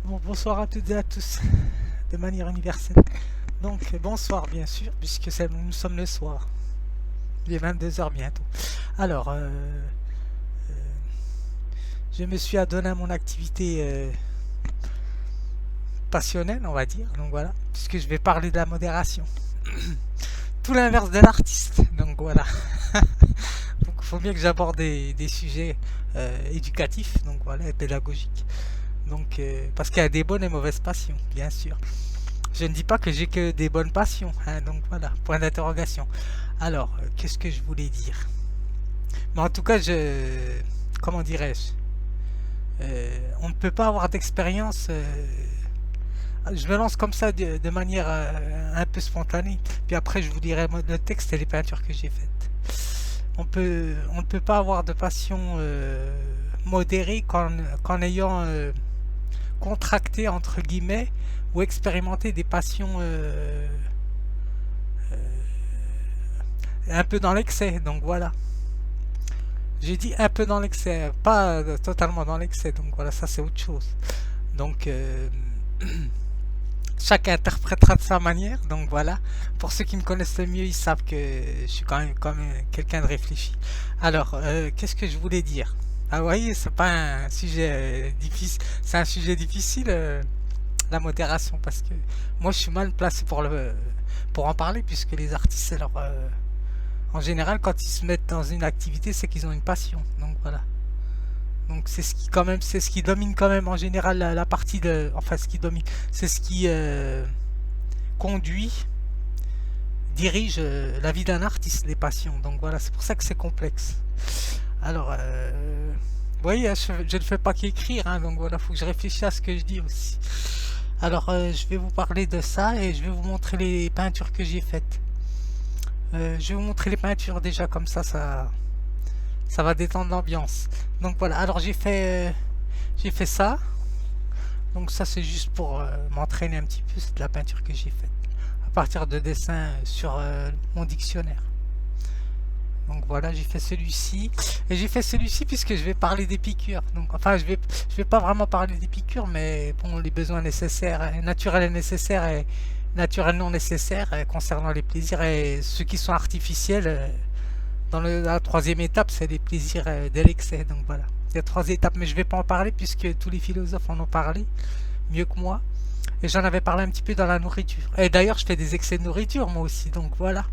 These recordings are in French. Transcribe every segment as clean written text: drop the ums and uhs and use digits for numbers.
Bon, bonsoir à toutes et à tous, de manière universelle. Donc, bonsoir bien sûr, puisque nous sommes le soir. Il est 22 h bientôt. Alors, je me suis adonné à mon activité passionnelle, on va dire. Donc voilà, puisque je vais parler de la modération. Tout l'inverse de l'artiste. Donc voilà. Donc il faut bien que j'aborde des sujets éducatifs, donc voilà, et pédagogiques. Donc, parce qu'il y a des bonnes et mauvaises passions, bien sûr. Je ne dis pas que j'ai que des bonnes passions, hein, donc voilà, point d'interrogation. Alors, qu'est-ce que je voulais dire? Mais en tout cas, comment dirais-je? On ne peut pas avoir d'expérience. Je me lance comme ça de manière un peu spontanée, puis après je vous dirai le texte et les peintures que j'ai faites. On ne peut pas avoir de passion modérée qu'en ayant contracté entre guillemets ou expérimenté des passions un peu dans l'excès. Donc voilà. J'ai dit un peu dans l'excès, pas totalement dans l'excès. Donc voilà, ça c'est autre chose. Donc chacun interprétera de sa manière. Donc voilà. Pour ceux qui me connaissent le mieux, ils savent que je suis quand même quelqu'un de réfléchi. Alors, qu'est-ce que je voulais dire? Ah, vous voyez, c'est pas un sujet difficile. C'est un sujet difficile, la modération, parce que moi, je suis mal placé pour en parler, puisque les artistes, c'est leur en général, quand ils se mettent dans une activité, c'est qu'ils ont une passion. Donc voilà. Donc c'est ce qui domine quand même en général la partie de, enfin ce qui domine, c'est ce qui conduit, dirige la vie d'un artiste, les passions. Donc voilà, c'est pour ça que c'est complexe. Alors, vous voyez, je ne fais pas qu'écrire, hein, donc voilà, faut que je réfléchisse à ce que je dis aussi. Alors, je vais vous parler de ça et je vais vous montrer les peintures que j'ai faites. Je vais vous montrer les peintures déjà, comme ça va détendre l'ambiance. Donc voilà, alors j'ai fait ça. Donc ça c'est juste pour m'entraîner un petit peu, c'est de la peinture que j'ai faite à partir de dessins sur mon dictionnaire. Donc voilà, j'ai fait celui-ci. Et j'ai fait celui-ci puisque je vais parler des piqûres. Donc enfin, je vais pas vraiment parler des piqûres, mais bon, les besoins nécessaires, naturels et nécessaires et naturels non nécessaires concernant les plaisirs et ceux qui sont artificiels. Dans la troisième étape, c'est les plaisirs de l'excès. Donc voilà, il y a trois étapes, mais je vais pas en parler puisque tous les philosophes en ont parlé mieux que moi. Et j'en avais parlé un petit peu dans la nourriture. Et d'ailleurs, je fais des excès de nourriture moi aussi. Donc voilà.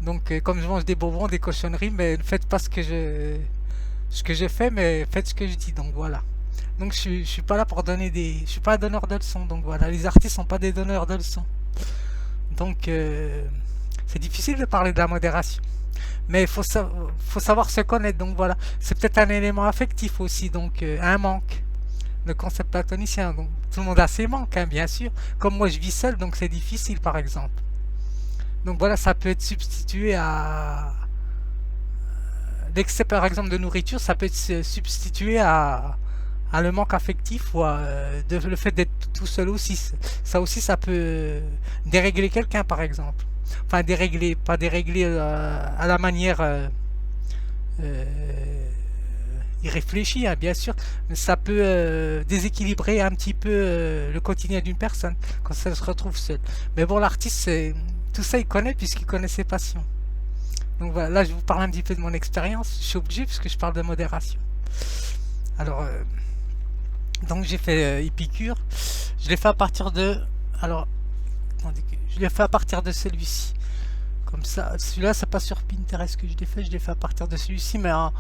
Donc comme je mange des bonbons, des cochonneries, mais ne faites pas ce que je fais, mais faites ce que je dis. Donc voilà. Donc je suis pas là pour donner je suis pas un donneur de leçons. Donc voilà, les artistes sont pas des donneurs de leçons. Donc c'est difficile de parler de la modération. Mais faut savoir se connaître. Donc voilà, c'est peut-être un élément affectif aussi. Donc un manque. Le concept platonicien. Donc tout le monde a ses manques, hein, bien sûr. Comme moi je vis seul, donc c'est difficile par exemple. Donc voilà, ça peut être substitué à l'excès par exemple de nourriture, ça peut être substitué à le manque affectif ou le fait d'être tout seul aussi. Ça aussi, ça peut dérégler quelqu'un par exemple. Enfin, dérégler, pas dérégler à la manière irréfléchie, hein, bien sûr, mais ça peut déséquilibrer un petit peu le quotidien d'une personne quand elle se retrouve seule. Mais bon, l'artiste, tout ça, il connaît puisqu'il connaît ses passions. Donc voilà, là, je vous parle un petit peu de mon expérience. Je suis obligé puisque je parle de modération. Alors, donc j'ai fait Épicure. Je l'ai fait à partir de... Alors, je l'ai fait à partir de celui-ci. Comme ça, celui-là, c'est pas sur Pinterest que je l'ai fait à partir de celui-ci, mais en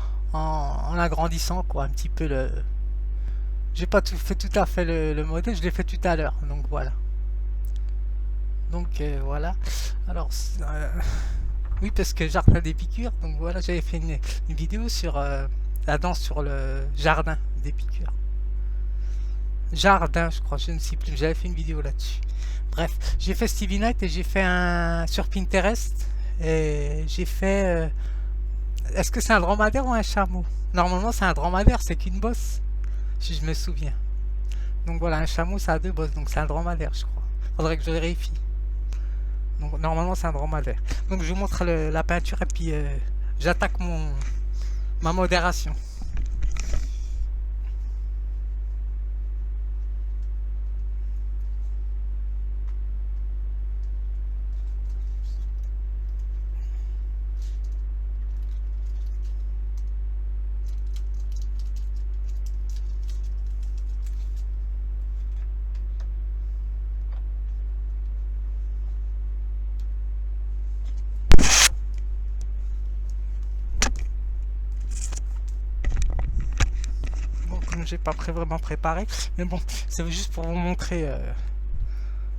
agrandissant, quoi, un petit peu le... J'ai pas fait tout à fait le modèle, je l'ai fait tout à l'heure, donc voilà. Donc voilà. Alors, oui, parce que jardin des piqûres, donc voilà, j'avais fait une vidéo sur la danse sur le jardin des piqûres. Jardin, je crois, je ne sais plus, j'avais fait une vidéo là-dessus. Bref, j'ai fait Stevie Knight et j'ai fait un sur Pinterest. Et j'ai fait. Est-ce que c'est un dromadaire ou un chameau? Normalement, c'est un dromadaire, c'est qu'une bosse, si je me souviens. Donc voilà, un chameau, ça a deux bosses, donc c'est un dromadaire, je crois. Faudrait que je vérifie. Donc normalement, c'est un dromadaire. Donc je vous montre la peinture et puis j'attaque ma modération. j'ai pas vraiment préparé, mais bon, c'est juste pour vous montrer.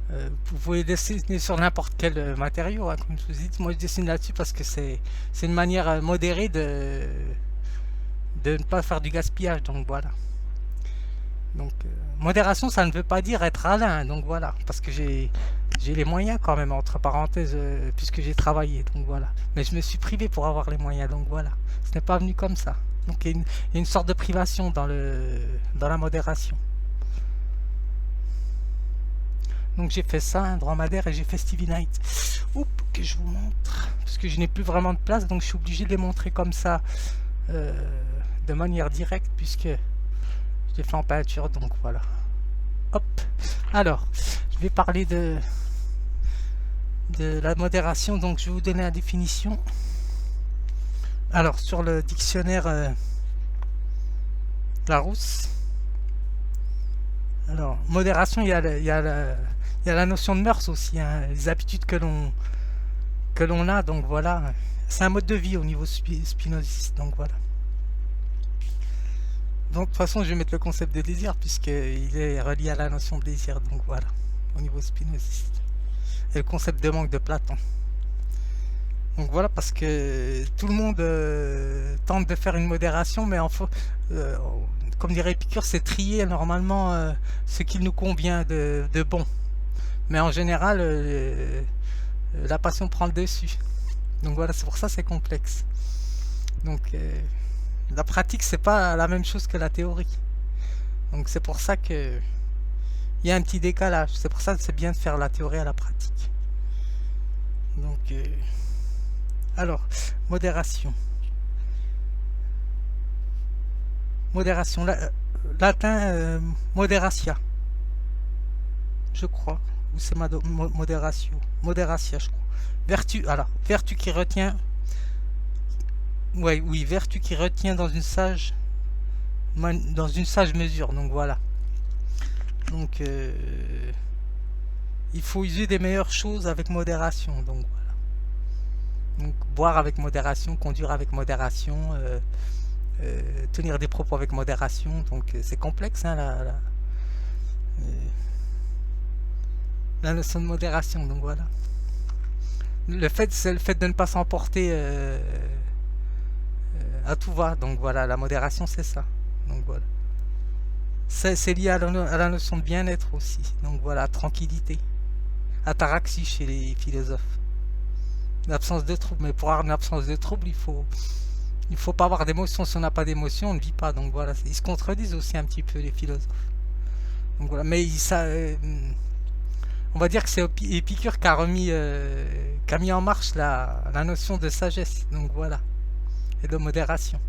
Vous pouvez dessiner sur n'importe quel matériau, hein, comme je vous ai dit. Moi, je dessine là-dessus parce que c'est une manière modérée de ne pas faire du gaspillage. Donc voilà. Donc modération, ça ne veut pas dire être Alain. Donc voilà, parce que j'ai les moyens quand même, entre parenthèses, puisque j'ai travaillé. Donc voilà. Mais je me suis privé pour avoir les moyens. Donc voilà. Ce n'est pas venu comme ça. Donc il y a une sorte de privation dans la modération. Donc j'ai fait ça, un dromadaire, et j'ai fait Stevie Knight. Oups, que je vous montre. Parce que je n'ai plus vraiment de place, donc je suis obligé de les montrer comme ça, de manière directe, puisque je l'ai fait en peinture, donc voilà. Hop. Alors, je vais parler de la modération, donc je vais vous donner la définition. Alors, sur le dictionnaire Larousse, alors, modération, il y a la notion de mœurs aussi, hein, les habitudes que l'on a, donc voilà. C'est un mode de vie au niveau spinoziste, donc voilà. Donc de toute façon, je vais mettre le concept de désir, puisqu'il est relié à la notion de désir, donc voilà, au niveau spinoziste. Et le concept de manque de Platon. Donc voilà, parce que tout le monde tente de faire une modération, mais comme dirait Épicure, c'est trier normalement ce qu'il nous convient de bon. Mais en général, la passion prend le dessus. Donc voilà, c'est pour ça que c'est complexe. Donc la pratique, c'est pas la même chose que la théorie. Donc c'est pour ça que il y a un petit décalage. C'est pour ça que c'est bien de faire la théorie à la pratique. Donc alors, modération. Modération, latin moderatia, je crois, ou c'est modératio, moderatia, je crois. Vertu, alors, vertu qui retient, oui, vertu qui retient dans une sage mesure, donc voilà. Donc, il faut user des meilleures choses avec modération, donc voilà. Donc, boire avec modération, conduire avec modération, tenir des propos avec modération, donc c'est complexe, hein, la notion de modération, donc voilà. C'est le fait de ne pas s'emporter à tout va, donc voilà, la modération c'est ça, donc voilà. C'est lié à la notion de bien-être aussi, donc voilà, tranquillité, ataraxie chez les philosophes. L'absence de trouble, mais pour avoir une absence de trouble, il faut pas avoir d'émotion. Si on n'a pas d'émotion, on ne vit pas. Donc voilà, ils se contredisent aussi un petit peu, les philosophes. Donc voilà, mais on va dire que c'est Épicure qui a mis en marche la notion de sagesse. Donc voilà, et de modération.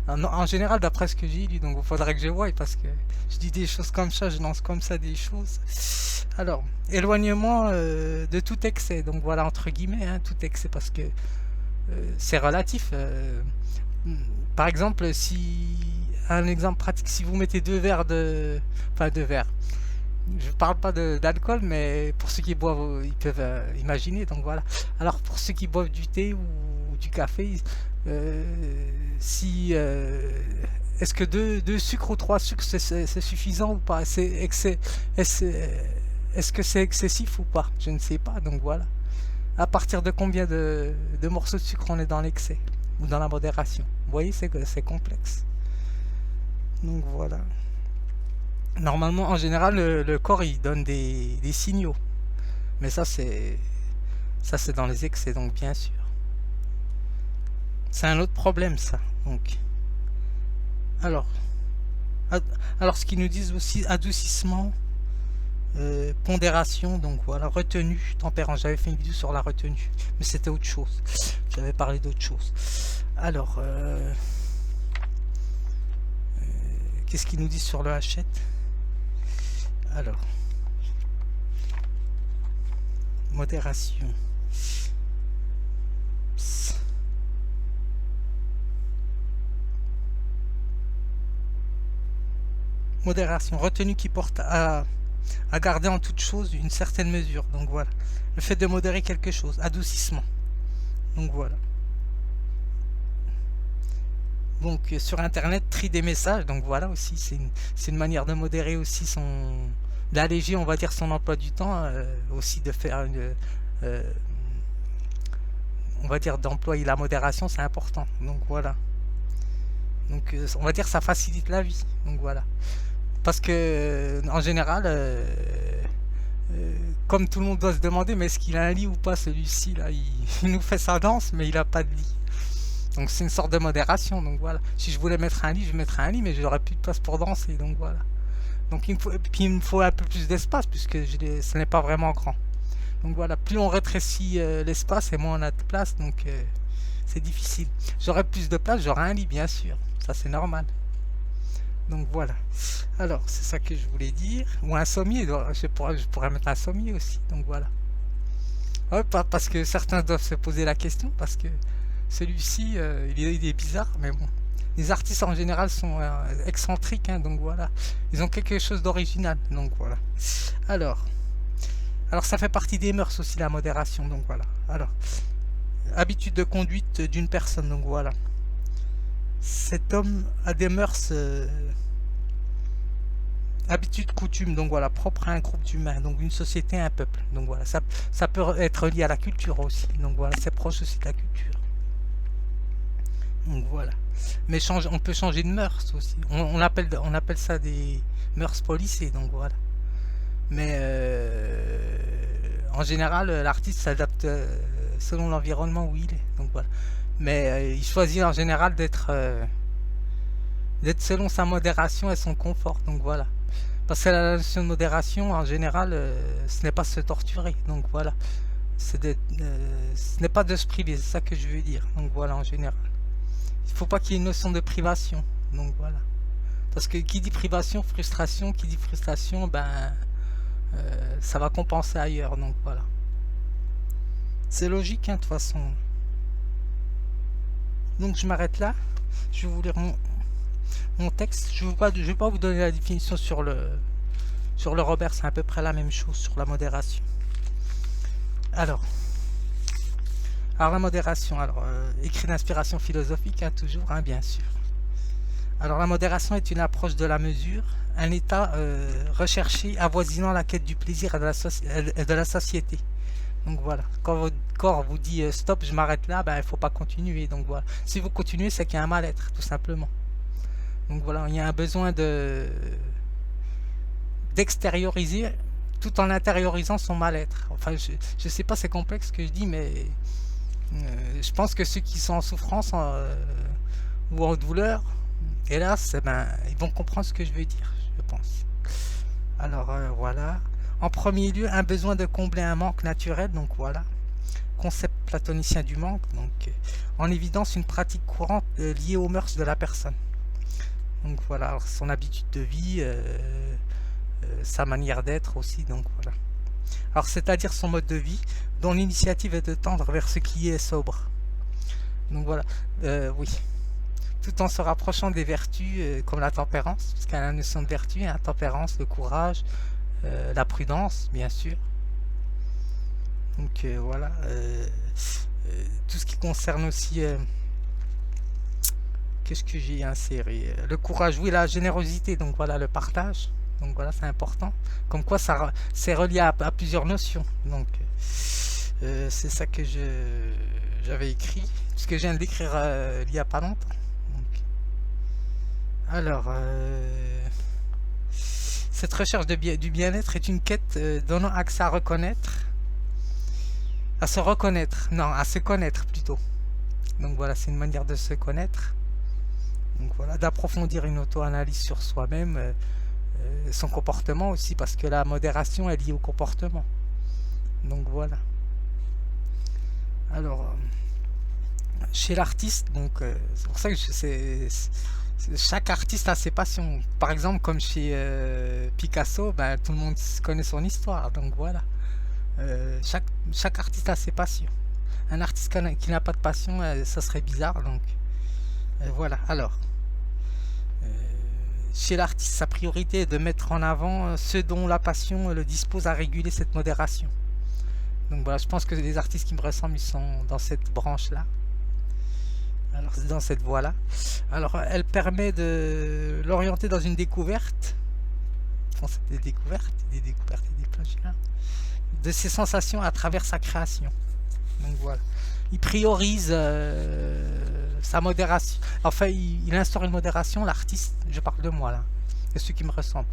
En général, d'après ce que j'ai lu, donc il faudrait que je voie, parce que je dis des choses comme ça, je lance comme ça des choses. Alors, éloignement de tout excès, donc voilà, entre guillemets, hein, tout excès, parce que c'est relatif. Par exemple, un exemple pratique, si vous mettez 2 verres enfin 2 verres, je parle pas d'alcool, mais pour ceux qui boivent, ils peuvent imaginer, donc voilà. Alors pour ceux qui boivent du thé ou du café, est-ce que 2 sucres ou 3 sucres c'est suffisant ou pas? Est-ce que c'est excessif ou pas? Je ne sais pas, donc voilà. À partir de combien de morceaux de sucre on est dans l'excès ou dans la modération? Vous voyez, c'est complexe. Donc voilà. Normalement, en général, le corps il donne des signaux, mais ça c'est dans les excès, donc bien sûr. C'est un autre problème, ça. Donc, alors ce qu'ils nous disent aussi, adoucissement, pondération, donc voilà, retenue, tempérance. J'avais fait une vidéo sur la retenue, mais c'était autre chose. J'avais parlé d'autre chose. Alors, qu'est-ce qu'ils nous disent sur le Hachette? Alors, modération. Modération, retenue qui porte à garder en toute chose une certaine mesure. Donc voilà, le fait de modérer quelque chose, adoucissement. Donc voilà. Donc sur internet, tri des messages, donc voilà aussi, c'est une manière de modérer aussi d'alléger, on va dire, son emploi du temps, aussi de faire euh, on va dire, d'employer la modération, c'est important. Donc voilà. Donc on va dire ça facilite la vie. Donc voilà. Parce que en général, comme tout le monde doit se demander, mais est-ce qu'il a un lit ou pas celui-ci là, il nous fait sa danse, mais il a pas de lit. Donc c'est une sorte de modération. Donc voilà. Si je voulais mettre un lit, je mettrais un lit, mais j'aurais plus de place pour danser. Donc voilà. Donc il me faut un peu plus d'espace puisque ce n'est pas vraiment grand. Donc voilà, plus on rétrécit l'espace et moins on a de place, donc c'est difficile. J'aurais plus de place, j'aurais un lit bien sûr, ça c'est normal. Donc voilà. Alors c'est ça que je voulais dire. Ou un sommier, je pourrais mettre un sommier aussi, donc voilà. Ouais, parce que certains doivent se poser la question, parce que celui-ci, il est bizarre, mais bon. Les artistes en général sont excentriques, hein, donc voilà. Ils ont quelque chose d'original, donc voilà. Alors ça fait partie des mœurs aussi, la modération, donc voilà. Alors, habitude de conduite d'une personne, donc voilà. Cet homme a des mœurs, habitudes, coutumes, donc voilà, propres à un groupe d'humains, donc une société, un peuple. Donc voilà, ça peut être lié à la culture aussi, donc voilà, c'est proche aussi de la culture. Donc voilà. Mais on peut changer de mœurs aussi. On appelle ça des mœurs policées, donc voilà. Mais en général, l'artiste s'adapte selon l'environnement où il est. Donc voilà. Mais il choisit en général d'être selon sa modération et son confort. Donc voilà. Parce que la notion de modération, en général, ce n'est pas se torturer. Donc voilà. Ce n'est pas de se priver, c'est ça que je veux dire. Donc voilà, en général. Il ne faut pas qu'il y ait une notion de privation. Donc voilà. Parce que qui dit privation, frustration, qui dit frustration, ben ça va compenser ailleurs, donc voilà. C'est logique, hein, de toute façon. Donc je m'arrête là. Je vais vous lire mon texte. Je ne vais pas vous donner la définition sur le Robert, c'est à peu près la même chose sur la modération. Alors la modération, écrit d'inspiration philosophique, hein, toujours, hein, bien sûr. Alors la modération est une approche de la mesure, un état recherché avoisinant la quête du plaisir et de la société. Donc voilà, quand votre corps vous dit stop, je m'arrête là, ben il faut pas continuer. Donc voilà, si vous continuez, c'est qu'il y a un mal-être, tout simplement. Donc voilà, il y a un besoin d'extérioriser tout en intériorisant son mal-être. Enfin, je sais pas, c'est complexe ce que je dis, mais je pense que ceux qui sont en souffrance ou en douleur, hélas, ben, ils vont comprendre ce que je veux dire, je pense. Alors voilà. En premier lieu, un besoin de combler un manque naturel, donc voilà. Concept platonicien du manque, donc en évidence une pratique courante liée aux mœurs de la personne. Donc voilà, alors, son habitude de vie, sa manière d'être aussi, donc voilà. Alors c'est-à-dire son mode de vie, dont l'initiative est de tendre vers ce qui est sobre. Donc voilà, oui. Tout en se rapprochant des vertus comme la tempérance, parce qu'il y a la notion de vertu, la tempérance, le courage, la prudence, bien sûr. Donc voilà, tout ce qui concerne aussi, qu'est-ce que j'ai inséré, le courage, oui, la générosité, donc voilà, le partage. Donc voilà, c'est important. Comme quoi, c'est relié à plusieurs notions. Donc c'est ça que j'avais écrit, ce que je viens d'écrire il n'y a pas longtemps. Alors, cette recherche du bien-être est une quête donnant accès à se reconnaître, non, à se connaître plutôt. Donc voilà, c'est une manière de se connaître. Donc voilà, d'approfondir une auto-analyse sur soi-même, son comportement aussi, parce que la modération est liée au comportement. Donc voilà. Alors, chez l'artiste, donc c'est pour ça que chaque artiste a ses passions. Par exemple, comme chez Picasso, ben, tout le monde connaît son histoire. Donc voilà. Chaque artiste a ses passions. Un artiste qui n'a pas de passion, ça serait bizarre. Donc voilà. Alors, chez l'artiste, sa priorité est de mettre en avant ce dont la passion le dispose à réguler cette modération. Donc voilà, je pense que les artistes qui me ressemblent, ils sont dans cette branche-là. Alors c'est dans cette voie-là. Alors elle permet de l'orienter dans une découverte. Enfin, c'est des découvertes et des plagiats. De ses sensations à travers sa création. Donc voilà. Il priorise sa modération. Enfin, il instaure une modération, l'artiste, je parle de moi là, de ceux qui me ressemblent.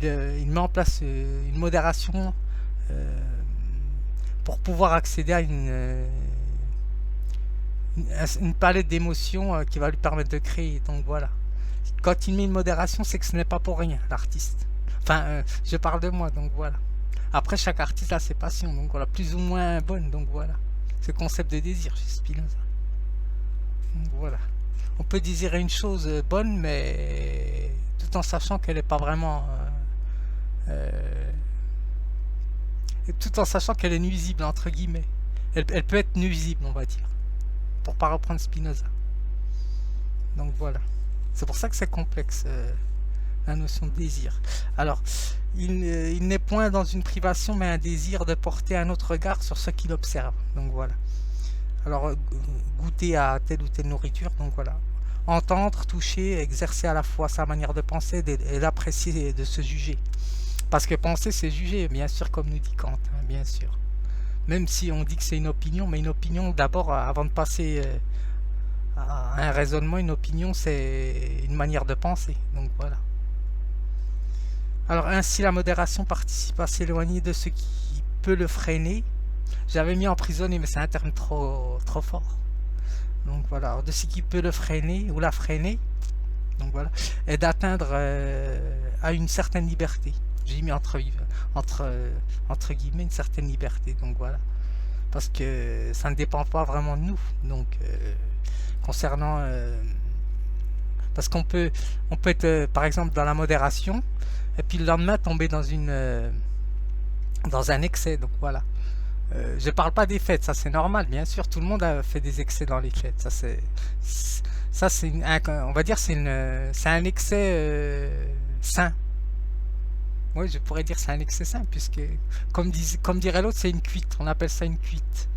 Il met en place une modération pour pouvoir accéder à une palette d'émotions qui va lui permettre de créer. Donc voilà. Quand il met une modération, c'est que ce n'est pas pour rien, l'artiste. Enfin, je parle de moi, donc voilà. Après, chaque artiste a ses passions, donc voilà, plus ou moins bonnes, donc voilà. C'est le concept de désir chez Spinoza. Donc voilà. On peut désirer une chose bonne, mais tout en sachant qu'elle n'est pas vraiment... tout en sachant qu'elle est nuisible, entre guillemets. Elle peut être nuisible, on va dire. Pour pas reprendre Spinoza. Donc voilà. C'est pour ça que c'est complexe, la notion de désir. Alors, il n'est point dans une privation, mais un désir de porter un autre regard sur ce qu'il observe. Donc voilà. Alors, goûter à telle ou telle nourriture, donc voilà. Entendre, toucher, exercer à la fois sa manière de penser et d'apprécier et de se juger. Parce que penser, c'est juger, bien sûr, comme nous dit Kant, hein, bien sûr. Même si on dit que c'est une opinion, mais une opinion, d'abord, avant de passer à un raisonnement, une opinion, c'est une manière de penser. Donc voilà. Alors ainsi, la modération participe à s'éloigner de ce qui peut le freiner. J'avais mis emprisonner, mais c'est un terme trop fort. Donc voilà, alors, de ce qui peut le freiner ou la freiner, donc voilà, et d'atteindre à une certaine liberté. J'ai mis entre guillemets une certaine liberté, donc voilà, parce que ça ne dépend pas vraiment de nous. Donc concernant, parce qu'on peut être par exemple dans la modération, et puis le lendemain tomber dans un excès, donc voilà. Je parle pas des fêtes, ça c'est normal, bien sûr, tout le monde a fait des excès dans les fêtes, ça c'est on va dire c'est un excès sain. Oui, je pourrais dire c'est un excès sain, puisque comme dirait l'autre, c'est une cuite, on appelle ça une cuite.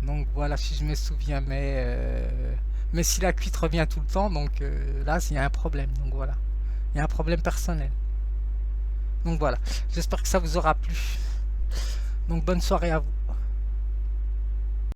Donc voilà, si je me souviens, mais si la cuite revient tout le temps, donc là il y a un problème, donc voilà, il y a un problème personnel. Donc voilà, j'espère que ça vous aura plu. Donc bonne soirée à vous.